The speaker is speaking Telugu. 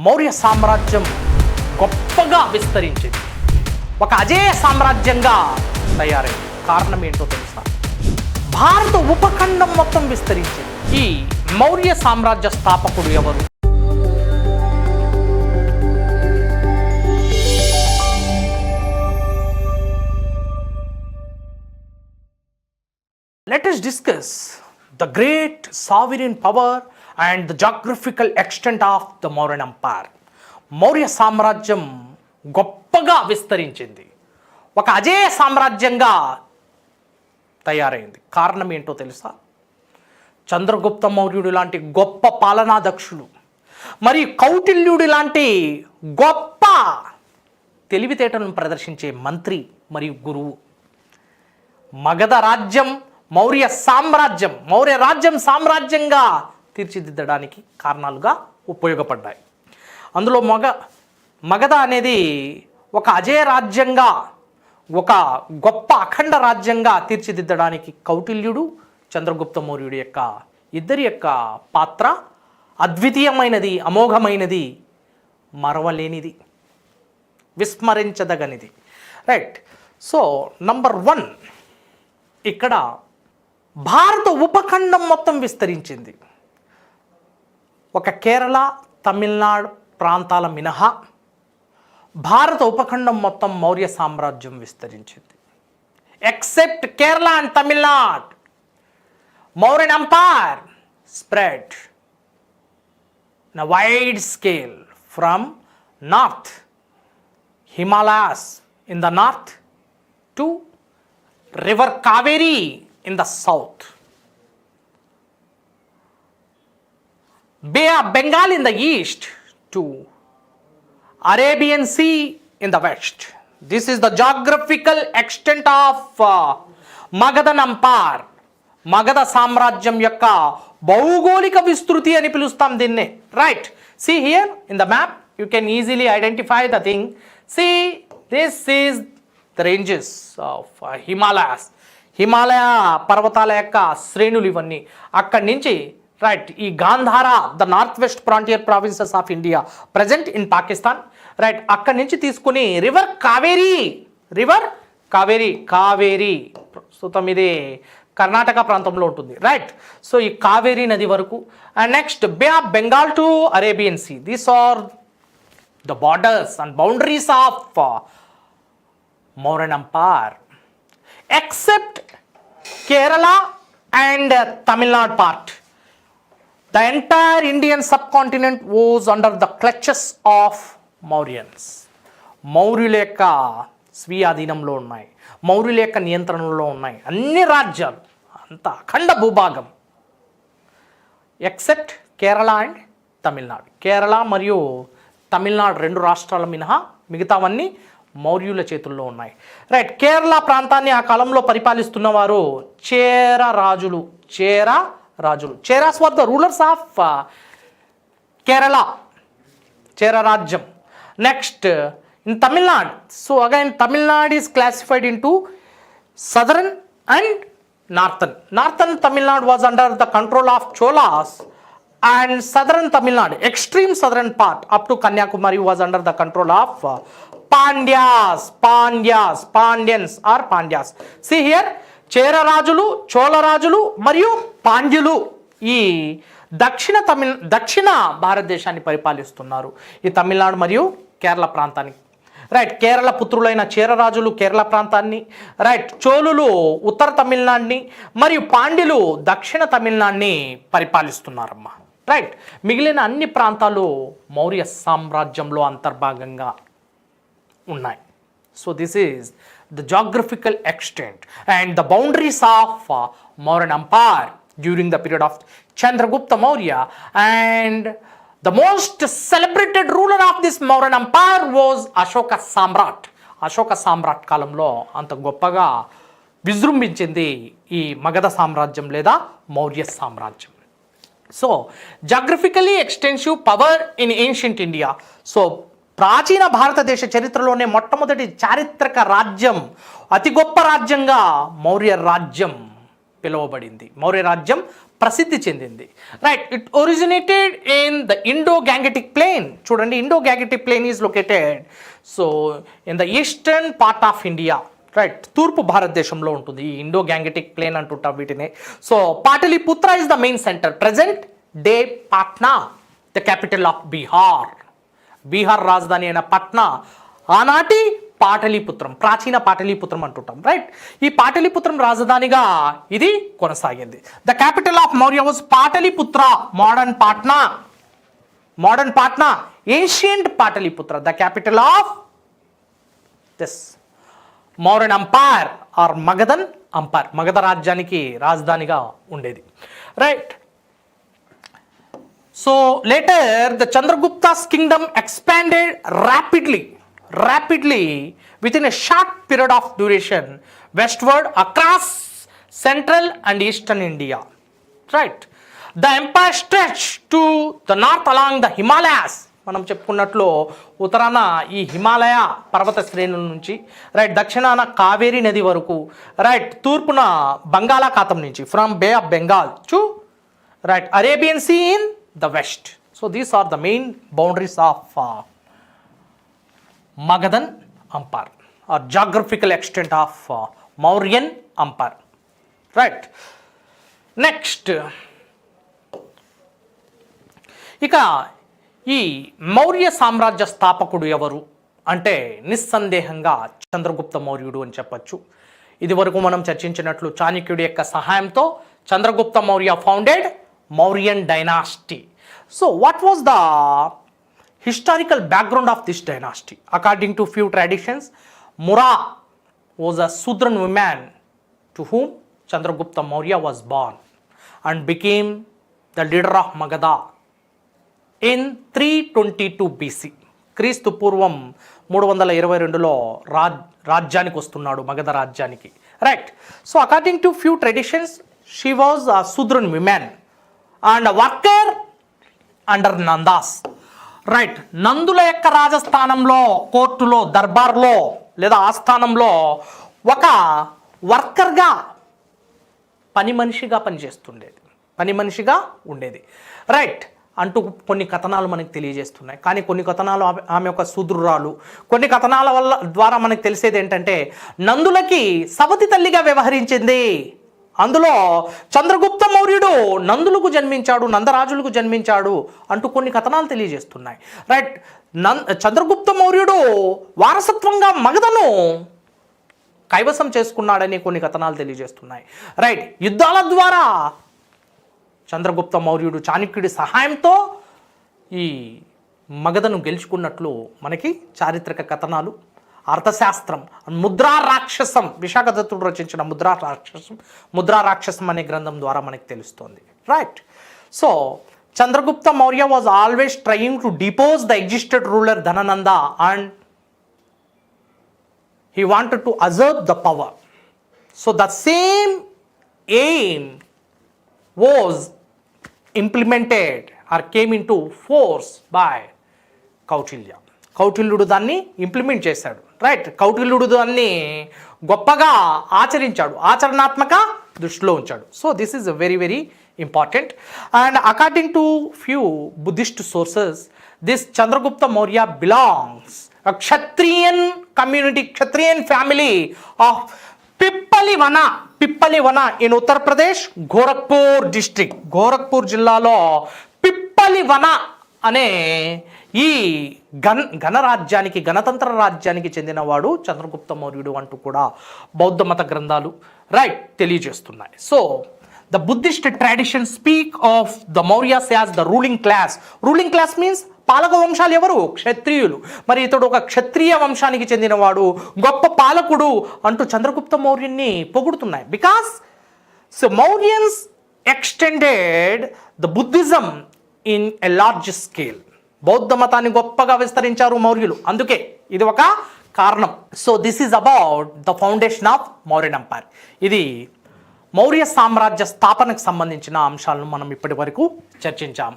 మౌర్య సామ్రాజ్యం గొప్పగా విస్తరించింది. ఒక అజేయ సామ్రాజ్యంగా తయారైంది. కారణం ఏంటో తెలుసా? భారత ఉపఖండం మొత్తం విస్తరించింది. ఈ మౌర్య సామ్రాజ్య స్థాపకుడు ఎవరు? Let us discuss the great sovereign power and the geographical extent of the Mauryan Empire. Maurya సామ్రాజ్యం గొప్పగా విస్తరించింది. ఒక అజేయ సామ్రాజ్యంగా తయారైంది. కారణం ఏంటో తెలుసా? చంద్రగుప్త మౌర్యుడు లాంటి గొప్ప పాలనాదక్షులు మరియు కౌటిల్యుడు లాంటి గొప్ప తెలివితేటలను ప్రదర్శించే మంత్రి మరియు గురువు. మగధ రాజ్యం మౌర్య రాజ్యం సామ్రాజ్యంగా తీర్చిదిద్దడానికి కారణాలుగా ఉపయోగపడ్డాయి. అందులో మగధ అనేది ఒక అజేయ రాజ్యంగా, ఒక గొప్ప అఖండ రాజ్యంగా తీర్చిదిద్దడానికి కౌటిల్యుడు, చంద్రగుప్త మౌర్యుడి ఇద్దరి యొక్క పాత్ర అద్వితీయమైనది, అమోఘమైనది, మరవలేనిది, విస్మరించదగనిది. రైట్. సో నంబర్ 1, ఇక్కడ భారత ఉపఖండం మొత్తం విస్తరించింది. ఒక కేరళ, తమిళనాడు ప్రాంతాల మినహా భారత ఉపఖండం మొత్తం మౌర్య సామ్రాజ్యం విస్తరించింది. Except Kerala and Tamil Nadu, Mauryan empire spread in a wide scale from north, Himalayas in the north to river Kaveri in the south, Bay of Bengal in the east to Arabian Sea in the west. This is the geographical extent of Magadhan Empire. Magadha సామ్రాజ్యం యొక్క భౌగోళిక విస్తృతి అని పిలుస్తాం దీన్నే. Right. See here in the map you can easily identify the thing. See, this is the ranges of Himalayas. Himalaya పర్వతాల యొక్క శ్రేణులు ఇవన్నీ. అక్కడి నుంచి రైట్ ఈ Gandhara, the north west frontier provinces of India, present in Pakistan. Right. అక్కడి నుంచి తీసుకుని రివర్ కావేరీ ప్రస్తుతం ఇది కర్ణాటక ప్రాంతంలో ఉంటుంది. రైట్. సో ఈ కావేరీ నది వరకు. And next Bay of Bengal to Arabian Sea. These are the borders and boundaries of Mauryan empire. Except Kerala and Tamil Nadu part, the entire Indian subcontinent was under the clutches of Mauryans. మౌర్యుల యొక్క స్వీయాధీనంలో ఉన్నాయి, మౌర్యుల యొక్క నియంత్రణలో ఉన్నాయి అన్ని రాజ్యాలు, అంత అఖండ భూభాగం. Except Kerala and Tamil Nadu. కేరళ మరియు తమిళనాడు 2 రాష్ట్రాల మినహా మిగతావన్నీ మౌర్యుల చేతుల్లో ఉన్నాయి. రైట్. కేరళ ప్రాంతాన్ని ఆ కాలంలో పరిపాలిస్తున్న వారు చేర రాజులు. Cheras were the rulers of Kerala, Chera రాజ్యం. Next in Tamil Nadu. So again Tamil Nadu is classified into southern and northern. Northern Tamil Nadu was under the control of Cholas and southern Tamil Nadu, extreme southern part up to Kanyakumari was under the control of Pandyans or Pandyas. See here, Chera రాజులు, చోళ రాజులు మరియు పాండ్యులు ఈ దక్షిణ భారతదేశాన్ని పరిపాలిస్తున్నారు, ఈ తమిళనాడు మరియు కేరళ ప్రాంతాన్ని. రైట్. కేరళ పుత్రులైన చేర రాజులు కేరళ ప్రాంతాన్ని, రైట్, చోళులు ఉత్తర తమిళనాడుని మరియు పాండ్యులు దక్షిణ తమిళనాడుని పరిపాలిస్తున్నారమ్మా. రైట్. మిగిలిన అన్ని ప్రాంతాలు మౌర్య సామ్రాజ్యంలో అంతర్భాగంగా ఉన్నాయి. So this is the geographical extent and the boundaries of Mauryan empire during the period of Chandragupta Maurya. And the most celebrated ruler of this Mauryan empire was Ashoka Samrat. Ashoka Samrat కాలంలో అంత గొప్పగా విజృంభించింది ఈ మగధ సామ్రాజ్యం లేదా మౌర్య సామ్రాజ్యం. So geographically extensive power in ancient India. So ప్రాచీన భారతదేశ చరిత్రలోనే మొట్టమొదటి చారిత్రక రాజ్యం, అతి గొప్ప రాజ్యంగా మౌర్య రాజ్యం పిలువబడింది. మౌర్య రాజ్యం ప్రసిద్ధి చెందింది. Right, it originated in the Indo Gangetic plain. చూడండి, Indo Gangetic plain is located so in the eastern part of India. Right, తూర్పు భారతదేశంలో ఉంటుంది ఈ ఇండో గ్యాంగెటిక్ ప్లేన్ అంటుంటాం వీటిని. So Pataliputra is the main centre. Present day Patna the capital of Bihar. Bihar రాజధాని అయిన పట్నా ఆనాటి పాటలీపుత్రం, ప్రాచీన పాటలీపుత్రం అంటుంటాం. రైట్, ఈ పాటలీపుత్రం రాజధానిగా ఇది కొనసాగింది. The capital of Maurya was Pataliputra. Modern Patna, modern Patna, ancient Pataliputra, the capital of this Mauryan empire or Magadhan empire. Magadha రాజ్యానికి రాజధానిగా ఉండేది. Right, so later the Chandragupta's kingdom expanded rapidly within a short period of duration westward across central and eastern India. Right, the empire stretched to the north along the Himalayas. మనం చెప్పుకున్నట్లు ఉత్తరాన ఈ హిమాలయ పర్వత శ్రేణుల నుంచి, రైట్, దక్షిణాన కావేరీ నది వరకు, రైట్, తూర్పున బంగాళాఖాతం నుంచి from Bay of Bengal to right Arabian Sea in the west. So these are the main boundaries of Magadhan Empire or geographical extent of Mauryan Empire. Right. Next, ఇక ఈ మౌర్య సామ్రాజ్య స్థాపకుడు ఎవరు అంటే నిస్సందేహంగా చంద్రగుప్త మౌర్యుడు అని చెప్పచ్చు. ఇది వరకు మనం చర్చించినట్లు చాణక్యుడి యొక్క సహాయంతో Chandragupta Maurya founded Mauryan dynasty. So what was the historical background of this dynasty? According to few traditions, Mura was a Sudran woman to whom Chandragupta Maurya was born and became the leader of Magadha in 322 BC. క్రీస్తు పూర్వం 322లో రాజ్యానికి వస్తున్నాడు, మగధ రాజ్యానికి. Right, so according to few traditions she was a Sudran woman and a worker under Nandas. Right, Nandula యొక్క రాజస్థానంలో, కోర్టులో, దర్బార్లో లేదా ఆస్థానంలో ఒక వర్కర్గా, పని మనిషిగా పనిచేస్తుండేది, పని మనిషిగా ఉండేది. రైట్, అంటూ కొన్ని కథనాలు మనకు తెలియజేస్తున్నాయి. కానీ కొన్ని కథనాలు ఆమె ఒక శూద్రురాలు. కొన్ని కథనాల ద్వారా మనకు తెలిసేది ఏంటంటే నందులకి సవతి తల్లిగా వ్యవహరించింది. అందులో చంద్రగుప్త మౌర్యుడు నందులకు జన్మించాడు, నందరాజులకు జన్మించాడు అంటూ కొన్ని కథనాలు తెలియజేస్తున్నాయి. రైట్, చంద్రగుప్త మౌర్యుడు వారసత్వంగా మగధను కైవసం చేసుకున్నాడని కొన్ని కథనాలు తెలియజేస్తున్నాయి. రైట్, యుద్ధాల ద్వారా చంద్రగుప్త మౌర్యుడు చాణక్యుడి సహాయంతో ఈ మగధను గెలుచుకున్నట్లు మనకి చారిత్రక కథనాలు, అర్థశాస్త్రం, ముద్రా రాక్షసం, విశాఖదత్తుడు రచించిన ముద్రా రాక్షసం అనే గ్రంథం ద్వారా మనకి తెలుస్తోంది. Right, so Chandragupta Maurya was always trying to depose the existed ruler Dhana Nanda and he wanted to usurp the power. So the same aim was implemented or came into force by Kautilya. కౌటిల్యుడు దాన్ని ఇంప్లిమెంట్ చేశాడు. రైట్, కౌటిల్యుడు దాన్ని గొప్పగా ఆచరించాడు, ఆచరణాత్మక దృష్టిలో ఉంచాడు. So this is very very important. And according to few Buddhist sources this Chandragupta Maurya belongs a Kshatriyan community, Kshatriyan family of Pippalivana in Uttar Pradesh, Gorakhpur district, Gorakhpur జిల్లాలో పిప్పలివన అనే ఈ గణరాజ్యానికి, గణతంత్ర రాజ్యానికి చెందినవాడు చంద్రగుప్త మౌర్యుడు అంటూ కూడా బౌద్ధ మత గ్రంథాలు రైట్ తెలియజేస్తున్నాయి. So the Buddhist tradition speak of the Mauryas as the ruling class. Ruling class means పాలక వంశాలు ఎవరు? క్షత్రియులు. మరి ఇతడు ఒక క్షత్రియ వంశానికి చెందినవాడు, గొప్ప పాలకుడు అంటూ చంద్రగుప్త మౌర్యుని పొగుడుతున్నాయి. Because so Mauryans extended the Buddhism in a large scale. బౌద్ధ మతాన్ని గొప్పగా విస్తరించారు మౌర్యులు, అందుకే ఇది ఒక కారణం. So this is about the foundation of Mauryan empire. ఇది మౌర్య సామ్రాజ్య స్థాపనకు సంబంధించిన అంశాలను మనం ఇప్పటి వరకు చర్చించాం.